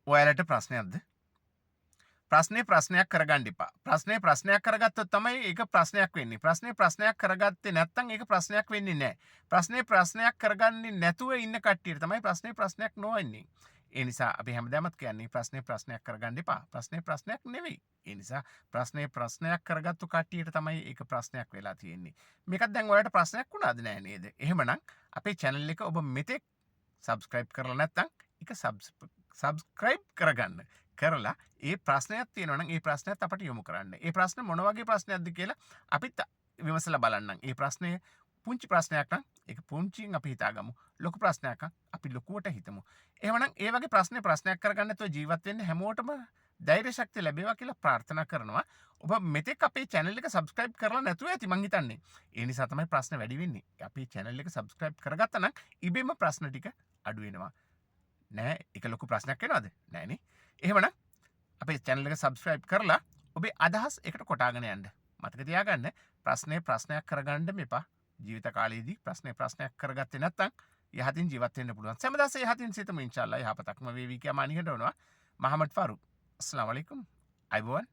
ඔයාලට ප්‍රශ්නයක්ද? ප්‍රශ්නේ ප්‍රශ්නයක් කරගන්න එපා. ප්‍රශ්නේ ප්‍රශ්නයක් කරගත්තොත් තමයි ඒක ප්‍රශ්නයක් වෙන්නේ. ප්‍රශ්නේ ප්‍රශ්නයක් කරගත්තේ නැත්නම් ඒක ප්‍රශ්නයක් වෙන්නේ නැහැ. ප්‍රශ්නේ ප්‍රශ්නයක් කරගන්නේ නැතුව ඉන්න කට්ටියට තමයි ප්‍රශ්නේ ප්‍රශ්නයක් නොවෙන්නේ. ඒ නිසා අපි හැමදාමත් කියන්නේ ප්‍රශ්නේ ප්‍රශ්නයක් කරගන්න එපා. ප්‍රශ්නේ ප්‍රශ්නයක් නෙවෙයි. ඒ නිසා ප්‍රශ්නේ ප්‍රශ්නයක් කරගත්තු කට්ටියට තමයි ඒක ප්‍රශ්නයක් වෙලා තියෙන්නේ. මේකත් දැන් ඔයාලට ප්‍රශ්නයක් වුණාද නෑ නේද? එහෙමනම් අපේ channel එක ඔබ මෙතෙක් subscribe කරලා නැත්නම් ඒක subscribe කරගන්න. කරලා ඒ ප්‍රශ්නයක් තියෙනවා නම් ඒ ප්‍රශ්නයත් අපට යොමු කරන්න. ඒ ප්‍රශ්න මොන වගේ ප්‍රශ්නයක්ද කියලා අපිත් විමසලා බලන්නම්. ඒ ප්‍රශ්නය පුංචි ප්‍රශ්නයක් නම් ඒක පුංචියෙන් අපි හිතාගමු. ලොකු ප්‍රශ්නයක් නම් අපි ලොකුවට හිතමු. එහෙමනම් ඒ වගේ ප්‍රශ්නයක් කරගන්න නැතුව ජීවත් වෙන්න හැමෝටම ධෛර්ය ශක්තිය ලැබේවා කියලා ප්‍රාර්ථනා කරනවා. ඔබ මෙතෙක් අපේ channel එක subscribe කරලා නැතුව ඇති මං හිතන්නේ. ඒ නිසා තමයි ප්‍රශ්න වැඩි වෙන්නේ. අපේ channel එක subscribe කරගත්තා නම් ඉබේම ප්‍රශ්න ටික අඩු වෙනවා. නෑ ඒක ලොකු ප්‍රශ්නයක් වෙනවද? නෑනේ. එහෙමනම් අපේ channel එක subscribe කරලා ඔබේ අදහස් එකට කොටාගෙන යන්න. මතක තියාගන්න ප්‍රශ්නේ ප්‍රශ්නයක් කරගන්න මෙපා. ජීවිත කාලයේදී ප්‍රශ්නේ ප්‍රශ්නයක් කරගත්තේ නැත්නම් යහතින් ජීවත් වෙන්න පුළුවන්. සෑමදාස යහතින් සිතමු ඉන්ෂාල්ලා යහපතක්ම වේවි කියලා මා නිහඬ වෙනවා. මහමඩ් ෆාරූක්. අස්සලාමු අලයිකුම්. අයබෝවන්.